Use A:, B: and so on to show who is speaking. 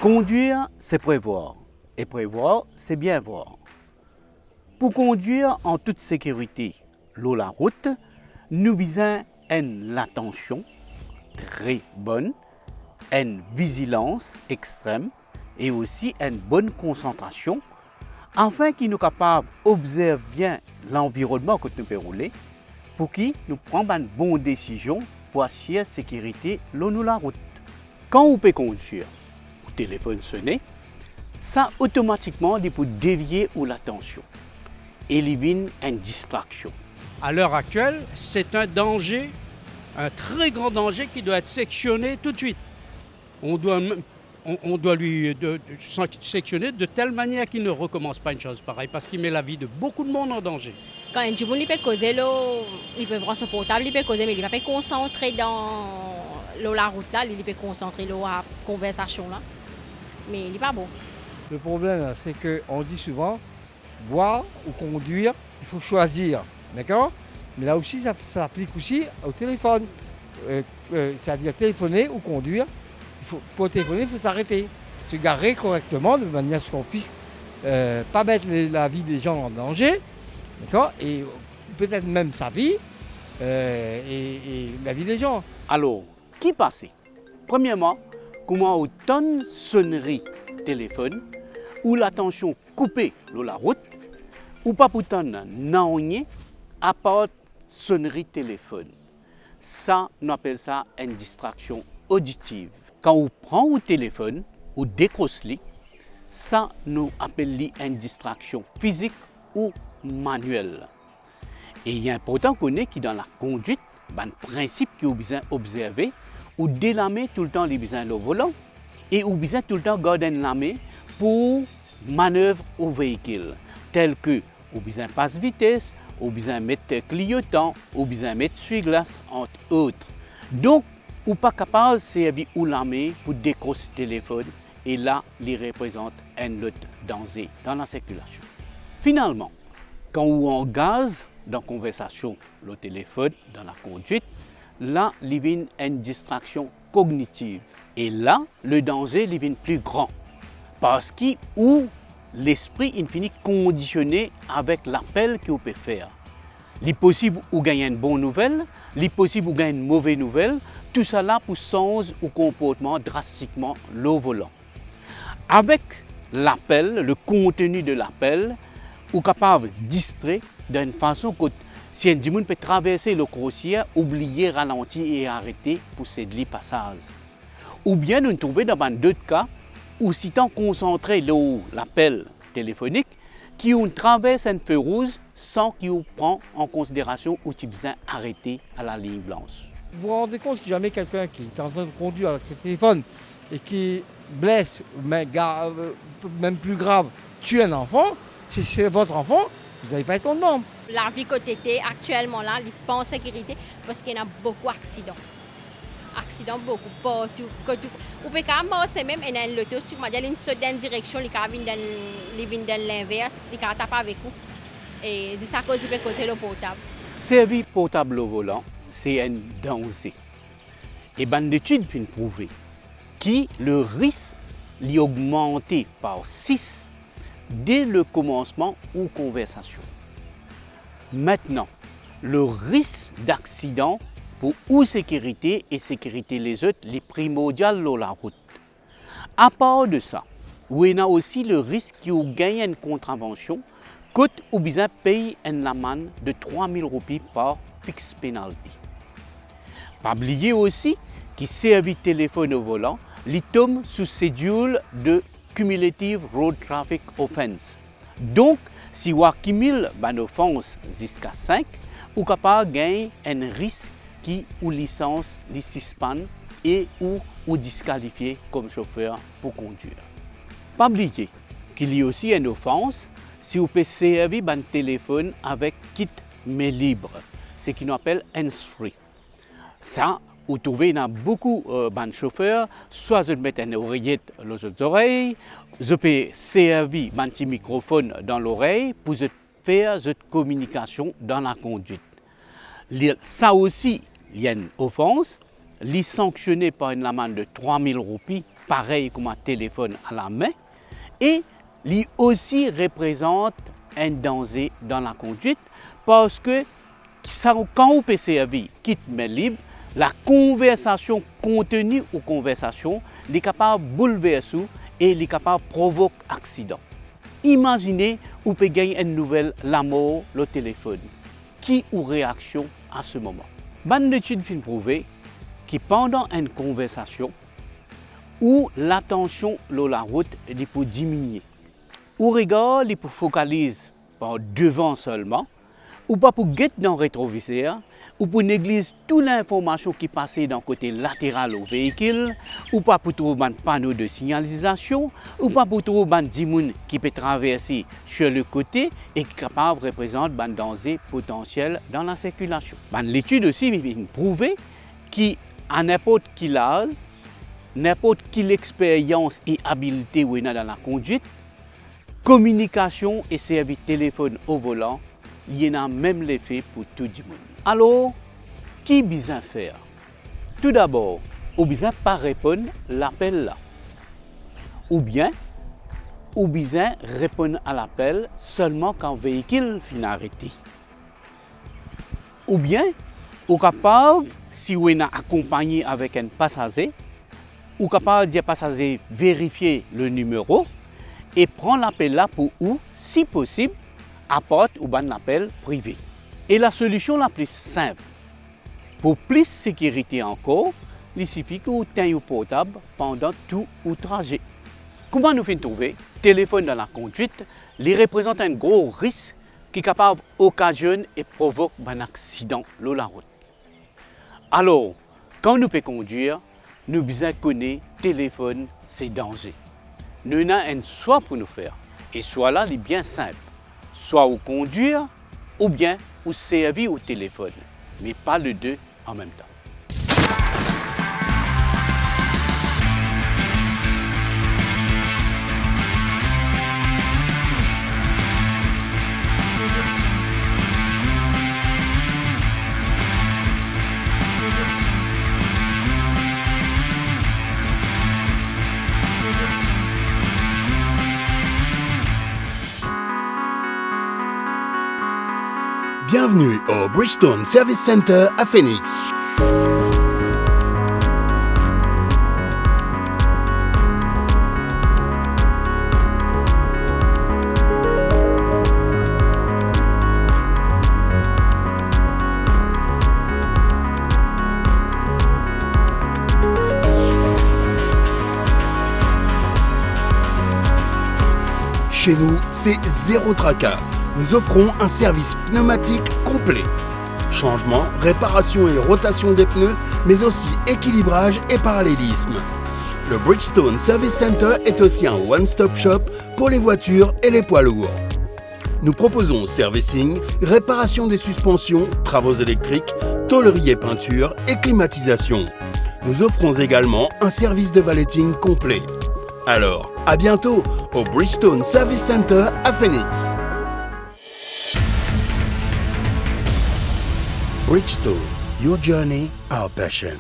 A: Conduire, c'est prévoir. Et prévoir, c'est bien voir. Pour conduire en toute sécurité la route, nous visons une attention très bonne, une vigilance extrême et aussi une bonne concentration afin qu'il nous capable d'observer bien l'environnement que nous peut rouler pour qu'il nous prenne une bonne décision pour assurer la sécurité de la route. Quand on peut conduire, le téléphone sonne, ça automatiquement dit pour dévier ou l'attention, élimine une distraction.
B: À l'heure actuelle, c'est un danger, un très grand danger qui doit être sectionné tout de suite. On doit lui sectionner de telle manière qu'il ne recommence pas une chose pareille parce qu'il met la vie de beaucoup de monde en danger.
C: Quand un jour il peut causer, il peut prendre son portable, il peut causer, mais il ne va pas concentrer dans la route là, il peut concentrer dans la conversation là. Mais il n'est pas bon.
D: Le problème, c'est qu'on dit souvent, boire ou conduire, il faut choisir. D'accord? Mais là aussi, ça s'applique aussi au téléphone. C'est-à-dire téléphoner ou conduire. Pour téléphoner, il faut s'arrêter. Se garer correctement de manière à ce qu'on puisse pas mettre la vie des gens en danger. D'accord? Et peut-être même sa vie et la vie des gens.
A: Alors, qui passait? Premièrement, comment autant sonnerie téléphone ou l'attention coupée de la route ou pas pourtant n'en à part sonnerie téléphone. Ça, on appelle ça une distraction auditive. Quand on prend le téléphone ou décroche-le, ça nous appelle une distraction physique ou manuelle. Et il est important qu'on ait qui dans la conduite, un principe qui est besoin d'observer ou délamer tout le temps les besoins le volant et ou besoin tout le temps garder la main pour manœuvre au véhicule, tel que ou besoin passe vitesse, ou besoin mettre clignotant, ou besoin mettre essuie-glace, entre autres. Donc, ou pas capable de servir ou la main pour décrocher le téléphone et là, il représente un autre danger dans la circulation. Finalement, quand on engage dans la conversation le téléphone, dans la conduite, là, il y a une distraction cognitive. Et là, le danger est plus grand. Parce que l'esprit il finit conditionné avec l'appel qu'il peut faire. Il est possible de gagner une bonne nouvelle, il est possible de gagner une mauvaise nouvelle, tout ça là pour changer le comportement drastiquement le volant. Avec l'appel, le contenu de l'appel, on est capable de distraire d'une façon que si un monde peut traverser le crossier, oublier, ralentir et arrêter pour céder le passage. Ou bien nous trouver dans d'autres cas ou si tant concentré l'appel téléphonique qui on traverse un feu rouge sans qu'il prend en considération ou tu besoin arrêter à la ligne blanche.
D: Vous vous rendez compte si jamais quelqu'un qui est en train de conduire avec le téléphone et qui blesse, même plus grave, tue un enfant, si c'est votre enfant, vous n'allez pas être content.
C: La vie côté actuellement là, il n'est pas en sécurité parce qu'il y a beaucoup d'accidents. Accidents beaucoup partout. Ou peut quand même même en l'auto si il y a une certaine direction, il vient dans l'inverse, il tape avec vous. Et c'est ça que peut causer le portable.
A: Servir portable au volant, c'est un danger. Et une étude vient prouver que le risque est augmenté par 6 dès le commencement ou conversation. Maintenant, le risque d'accident pour ou sécurité et sécurité les autres, les primordiales de la route. À part de ça, il y a aussi le risque qu'il gagne une contravention, coûte ou bien paye une amende de 3 000 roupies par fixed penalty. Pas oublier aussi que servir téléphone au volant, il tombe sous cédule de Cumulative Road Traffic Offense. Donc, si on accumule une offense jusqu'à 5, on est capable de gagner un risque qui ou licence les suspend et ou disqualifié comme chauffeur pour conduire. Pas oublier qu'il y a aussi une offense si vous pouvez servir un téléphone avec kit mais libre, ce qu'on appelle hands-free. Ça, Vous trouvez qu'il y a beaucoup de chauffeurs, soit je mets une oreillette dans les oreilles, je peux servir un petit microphone dans l'oreille pour faire cette communication dans la conduite. Ça aussi, il y a une offense, il est sanctionné par une amende de 3 000 roupies, pareil comme un téléphone à la main, et il aussi représente un danger dans la conduite parce que quand on peut servir quitte main libre, la conversation contenue ou conversation est capable de bouleverser et est capable de provoquer accident. Imaginez, vous pouvez gagner une nouvelle, la mort, le téléphone. Qui ou réaction à ce moment? Une étude fin prouvé que pendant une conversation, où l'attention sur la route peut diminuer. Ou regarde, il peut focaliser par devant seulement, ou pas pour guetter dans le rétroviseur, ou pour négliger toute l'information qui passait dans le côté latéral au véhicule, ou pas pour trouver un panneau de signalisation, ou pas pour trouver un dimoun qui peut traverser sur le côté et qui est capable de représenter un danger potentiel dans la circulation. L'étude aussi prouve qu'à n'importe quel âge, n'importe quelle expérience et habileté où il y a dans la conduite, communication et service téléphone au volant, il y a même l'effet pour tout le monde. Alors, qui besoin faire? Tout d'abord, on besoin pas répondre à l'appel là. Ou bien, on besoin répondre à l'appel seulement quand le véhicule finit arrêté. Ou bien, on est capable, si on est accompagné avec un passager, ou capable de dire passager vérifier le numéro et prendre l'appel là pour ou, si possible, apporter ou un appel privé. Et la solution la plus simple, pour plus de sécurité encore, il suffit que vous teniez portable pendant tout le trajet. Comment nous faisons trouver? Téléphone dans la conduite, il représente un gros risque qui est capable d'occasionner et provoquer un accident sur la route. Alors, quand nous pouvons conduire, nous devons connaître le téléphone, c'est danger. Nous avons un choix pour nous faire. Et soit là, il est bien simple. Soit ou conduire, ou bien ou servir au téléphone. Mais pas les deux en même temps.
E: Bienvenue au Bridgestone Service Center à Phoenix. Chez nous, c'est zéro tracas. Nous offrons un service pneumatique complet. Changement, réparation et rotation des pneus, mais aussi équilibrage et parallélisme. Le Bridgestone Service Center est aussi un one-stop shop pour les voitures et les poids lourds. Nous proposons servicing, réparation des suspensions, travaux électriques, tôlerie et peinture et climatisation. Nous offrons également un service de valeting complet. Alors, à bientôt au Bridgestone Service Center à Phoenix. Bridgestone, your journey, our passion.